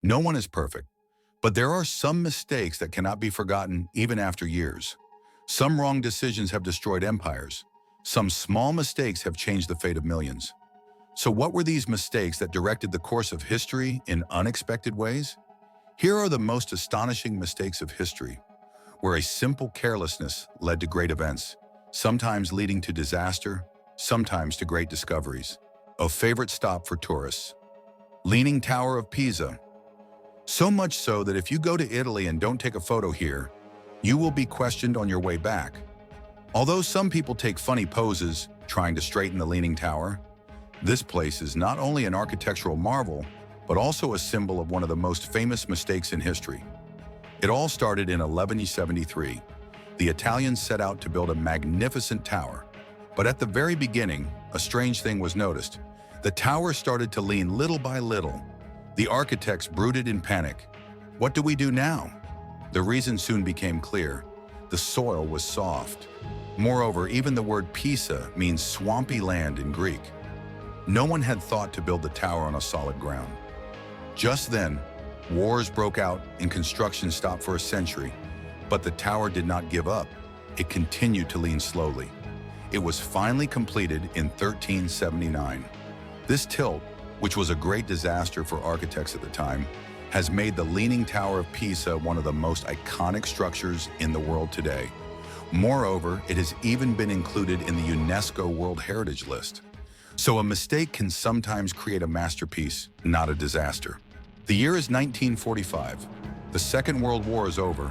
No one is perfect, but there are some mistakes that cannot be forgotten even after years. Some wrong decisions have destroyed empires. Some small mistakes have changed the fate of millions. So what were these mistakes that directed the course of history in unexpected ways? Here are the most astonishing mistakes of history, where a simple carelessness led to great events, sometimes leading to disaster, sometimes to great discoveries. A favorite stop for tourists. Leaning Tower of Pisa. So much so that if you go to Italy and don't take a photo here, you will be questioned on your way back. Although some people take funny poses trying to straighten the Leaning Tower, this place is not only an architectural marvel, but also a symbol of one of the most famous mistakes in history. It all started in 1173. The Italians set out to build a magnificent tower, but at the very beginning, a strange thing was noticed. The tower started to lean little by little. The architects brooded in panic. What do we do now? The reason soon became clear. The soil was soft. Moreover, even the word Pisa means swampy land in Greek. No one had thought to build the tower on a solid ground. Just then, wars broke out and construction stopped for a century. But the tower did not give up. It continued to lean slowly. It was finally completed in 1379. This tilt, which was a great disaster for architects at the time, has made the Leaning Tower of Pisa one of the most iconic structures in the world today. Moreover, it has even been included in the UNESCO World Heritage List. So a mistake can sometimes create a masterpiece, not a disaster. The year is 1945. The Second World War is over,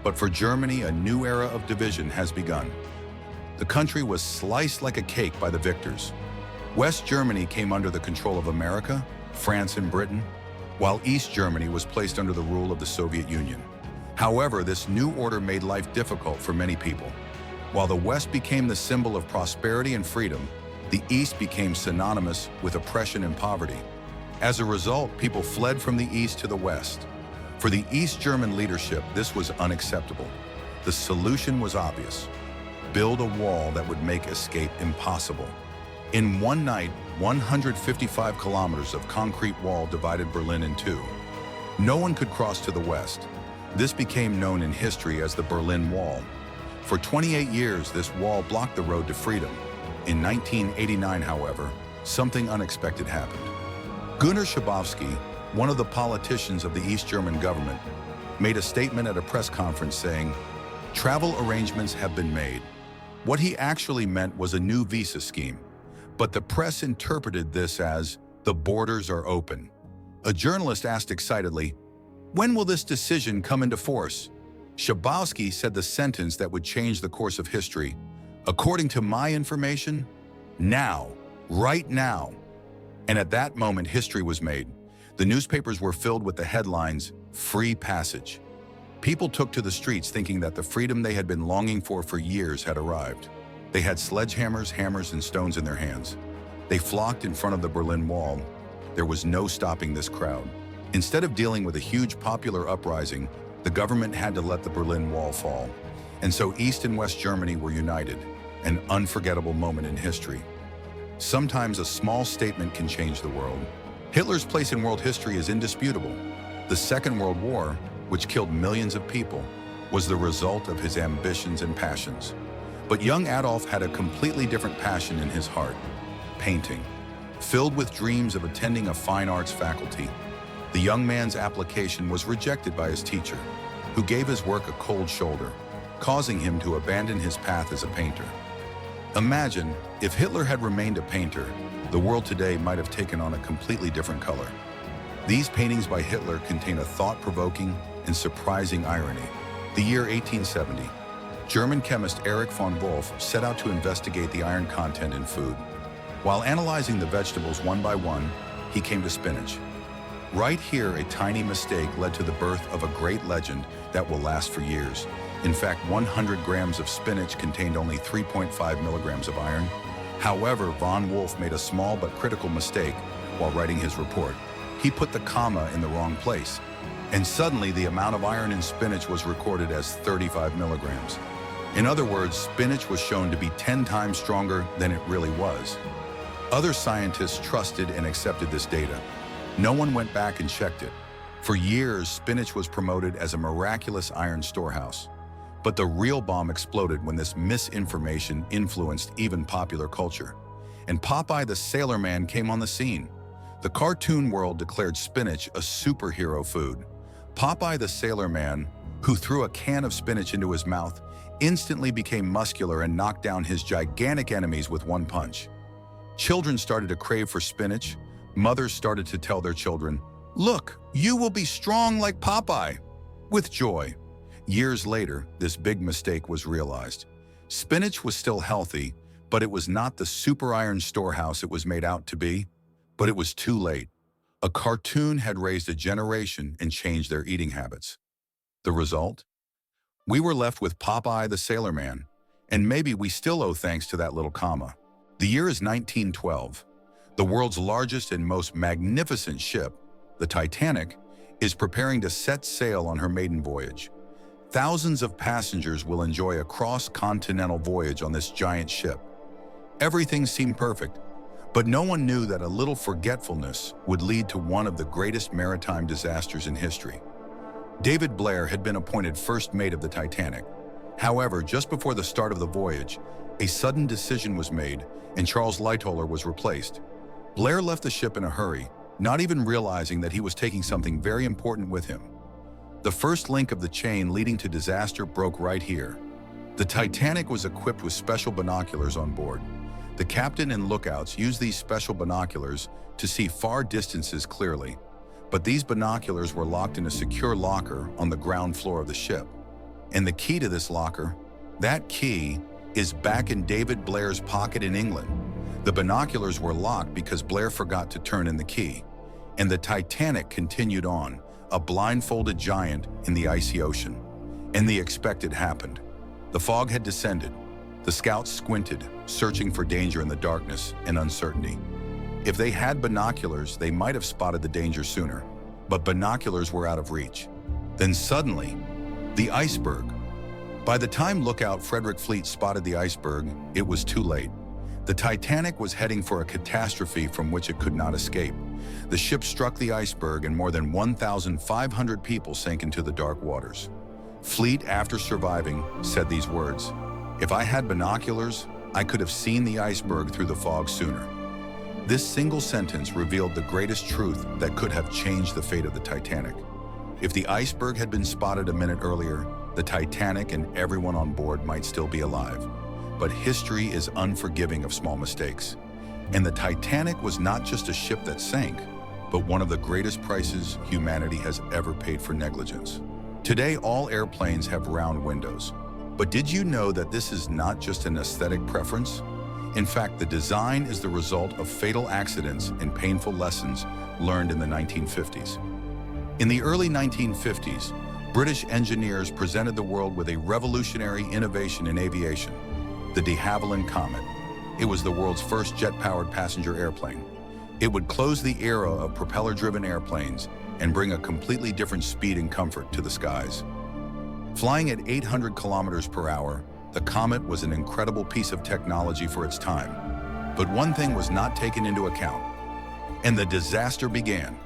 but for Germany, a new era of division has begun. The country was sliced like a cake by the victors. West Germany came under the control of America, France, and Britain, while East Germany was placed under the rule of the Soviet Union. However, this new order made life difficult for many people. While the West became the symbol of prosperity and freedom, the East became synonymous with oppression and poverty. As a result, people fled from the East to the West. For the East German leadership, this was unacceptable. The solution was obvious: build a wall that would make escape impossible. In one night, 155 kilometers of concrete wall divided Berlin in two. No one could cross to the west. This became known in history as the Berlin Wall. For 28 years, this wall blocked the road to freedom. In 1989, however, something unexpected happened. Günter Schabowski, one of the politicians of the East German government, made a statement at a press conference saying, "Travel arrangements have been made." What he actually meant was a new visa scheme. But the press interpreted this as, "The borders are open." A journalist asked excitedly, "When will this decision come into force?" Schabowski said the sentence that would change the course of history. "According to my information, now, right now." And at that moment, history was made. The newspapers were filled with the headlines, "Free Passage." People took to the streets thinking that the freedom they had been longing for years had arrived. They had sledgehammers, hammers, and stones in their hands. They flocked in front of the Berlin Wall. There was no stopping this crowd. Instead of dealing with a huge popular uprising, the government had to let the Berlin Wall fall. And so East and West Germany were united, an unforgettable moment in history. Sometimes a small statement can change the world. Hitler's place in world history is indisputable. The Second World War, which killed millions of people, was the result of his ambitions and passions. But young Adolf had a completely different passion in his heart: painting. Filled with dreams of attending a fine arts faculty, the young man's application was rejected by his teacher, who gave his work a cold shoulder, causing him to abandon his path as a painter. Imagine, if Hitler had remained a painter, the world today might have taken on a completely different color. These paintings by Hitler contain a thought-provoking and surprising irony. The year 1870. German chemist Erich von Wolff set out to investigate the iron content in food. While analyzing the vegetables one by one, he came to spinach. Right here, a tiny mistake led to the birth of a great legend that will last for years. In fact, 100 grams of spinach contained only 3.5 milligrams of iron. However, von Wolff made a small but critical mistake while writing his report. He put the comma in the wrong place, and suddenly the amount of iron in spinach was recorded as 35 milligrams. In other words, spinach was shown to be 10 times stronger than it really was. Other scientists trusted and accepted this data. No one went back and checked it. For years, spinach was promoted as a miraculous iron storehouse. But the real bomb exploded when this misinformation influenced even popular culture. And Popeye the Sailor Man came on the scene. The cartoon world declared spinach a superhero food. Popeye the Sailor Man, who threw a can of spinach into his mouth, instantly became muscular and knocked down his gigantic enemies with one punch. Children started to crave for spinach. Mothers started to tell their children, "Look, you will be strong like Popeye," with joy. Years later, this big mistake was realized. Spinach was still healthy, but it was not the super iron storehouse it was made out to be. But it was too late. A cartoon had raised a generation and changed their eating habits. The result? We were left with Popeye the Sailor Man, and maybe we still owe thanks to that little comma. The year is 1912. The world's largest and most magnificent ship, the Titanic, is preparing to set sail on her maiden voyage. Thousands of passengers will enjoy a cross-continental voyage on this giant ship. Everything seemed perfect, but no one knew that a little forgetfulness would lead to one of the greatest maritime disasters in history. David Blair had been appointed first mate of the Titanic. However, just before the start of the voyage, a sudden decision was made and Charles Lightoller was replaced. Blair left the ship in a hurry, not even realizing that he was taking something very important with him. The first link of the chain leading to disaster broke right here. The Titanic was equipped with special binoculars on board. The captain and lookouts used these special binoculars to see far distances clearly, but these binoculars were locked in a secure locker on the ground floor of the ship. And the key to this locker, that key, is back in David Blair's pocket in England. The binoculars were locked because Blair forgot to turn in the key, and the Titanic continued on, a blindfolded giant in the icy ocean. And the expected happened. The fog had descended. The scouts squinted, searching for danger in the darkness and uncertainty. If they had binoculars, they might have spotted the danger sooner, but binoculars were out of reach. Then suddenly, the iceberg. By the time lookout Frederick Fleet spotted the iceberg, it was too late. The Titanic was heading for a catastrophe from which it could not escape. The ship struck the iceberg and more than 1,500 people sank into the dark waters. Fleet, after surviving, said these words, "If I had binoculars, I could have seen the iceberg through the fog sooner." This single sentence revealed the greatest truth that could have changed the fate of the Titanic. If the iceberg had been spotted a minute earlier, the Titanic and everyone on board might still be alive. But history is unforgiving of small mistakes. And the Titanic was not just a ship that sank, but one of the greatest prices humanity has ever paid for negligence. Today, all airplanes have round windows. But did you know that this is not just an aesthetic preference? In fact, the design is the result of fatal accidents and painful lessons learned in the 1950s. In the early 1950s, British engineers presented the world with a revolutionary innovation in aviation, the de Havilland Comet. It was the world's first jet-powered passenger airplane. It would close the era of propeller-driven airplanes and bring a completely different speed and comfort to the skies. Flying at 800 kilometers per hour, the Comet was an incredible piece of technology for its time. But one thing was not taken into account, and the disaster began.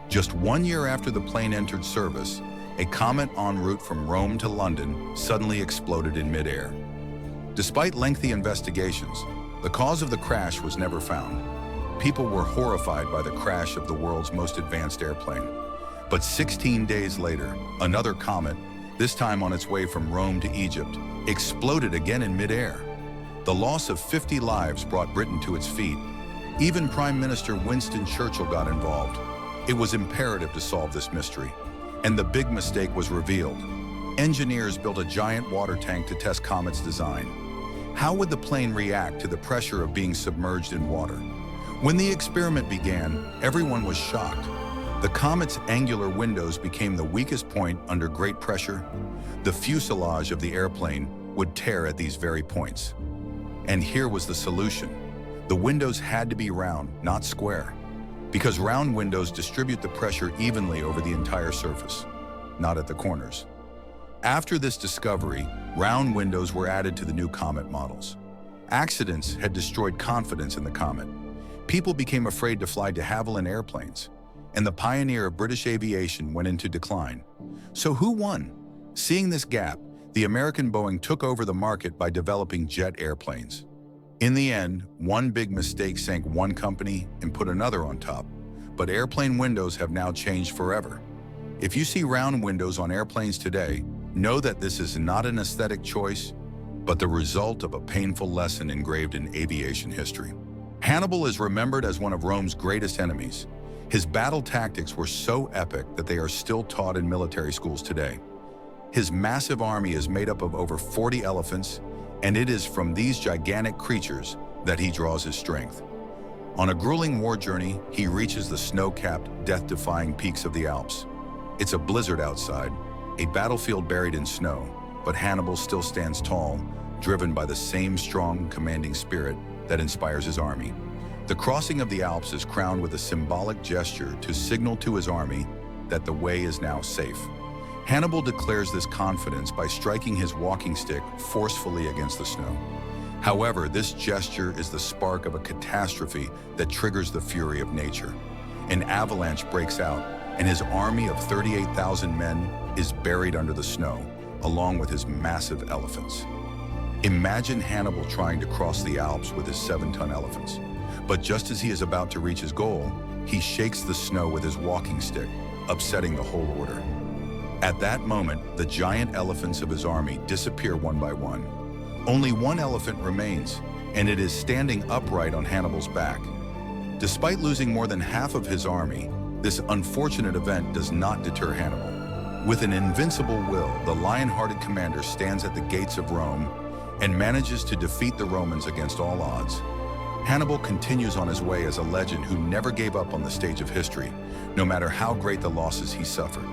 Just 1 year after the plane entered service, a comet en route from Rome to London suddenly exploded in midair. Despite lengthy investigations, the cause of the crash was never found. People were horrified by the crash of the world's most advanced airplane. But 16 days later, another comet, this time on its way from Rome to Egypt, exploded again in midair. The loss of 50 lives brought Britain to its feet. Even Prime Minister Winston Churchill got involved. It was imperative to solve this mystery. And the big mistake was revealed. Engineers built a giant water tank to test Comet's design. How would the plane react to the pressure of being submerged in water? When the experiment began, everyone was shocked. The Comet's angular windows became the weakest point under great pressure. The fuselage of the airplane would tear at these very points. And here was the solution. The windows had to be round, not square, because round windows distribute the pressure evenly over the entire surface, not at the corners. After this discovery, round windows were added to the new Comet models. Accidents had destroyed confidence in the Comet. People became afraid to fly de Havilland airplanes. and the pioneer of British aviation went into decline. So who won? Seeing this gap, the American Boeing took over the market by developing jet airplanes. In the end, one big mistake sank one company and put another on top. But airplane windows have now changed forever. If you see round windows on airplanes today, know that this is not an aesthetic choice, but the result of a painful lesson engraved in aviation history. Hannibal is remembered as one of Rome's greatest enemies. His battle tactics were so epic that they are still taught in military schools today. His massive army is made up of over 40 elephants, and it is from these gigantic creatures that he draws his strength. On a grueling war journey, he reaches the snow-capped, death-defying peaks of the Alps. It's a blizzard outside, a battlefield buried in snow, but Hannibal still stands tall, driven by the same strong, commanding spirit that inspires his army. The crossing of the Alps is crowned with a symbolic gesture to signal to his army that the way is now safe. Hannibal declares this confidence by striking his walking stick forcefully against the snow. However, this gesture is the spark of a catastrophe that triggers the fury of nature. An avalanche breaks out, and his army of 38,000 men is buried under the snow, along with his massive elephants. Imagine Hannibal trying to cross the Alps with his 7-ton elephants. But just as he is about to reach his goal, he shakes the snow with his walking stick, upsetting the whole order. At that moment, the giant elephants of his army disappear one by one. Only one elephant remains, and it is standing upright on Hannibal's back. Despite losing more than half of his army, this unfortunate event does not deter Hannibal. With an invincible will, the lion-hearted commander stands at the gates of Rome and manages to defeat the Romans against all odds. Hannibal continues on his way as a legend who never gave up on the stage of history, no matter how great the losses he suffered.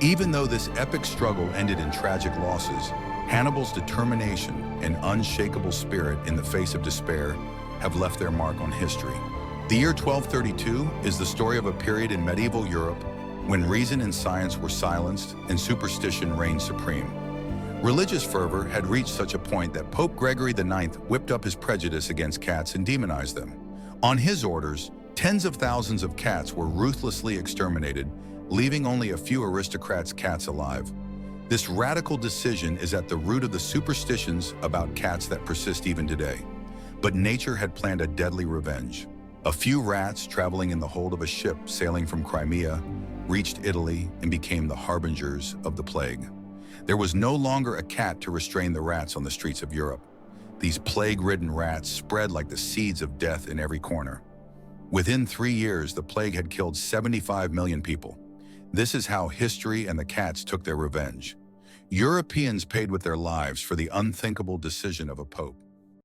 Even though this epic struggle ended in tragic losses, Hannibal's determination and unshakable spirit in the face of despair have left their mark on history. The year 1232 is the story of a period in medieval Europe when reason and science were silenced and superstition reigned supreme. Religious fervor had reached such a point that Pope Gregory IX whipped up his prejudice against cats and demonized them. On his orders, tens of thousands of cats were ruthlessly exterminated, leaving only a few aristocrats' cats alive. This radical decision is at the root of the superstitions about cats that persist even today. But nature had planned a deadly revenge. A few rats traveling in the hold of a ship sailing from Crimea reached Italy and became the harbingers of the plague. There was no longer a cat to restrain the rats on the streets of Europe. These plague-ridden rats spread like the seeds of death in every corner. Within 3 years, the plague had killed 75 million people. This is how history and the cats took their revenge. Europeans paid with their lives for the unthinkable decision of a pope.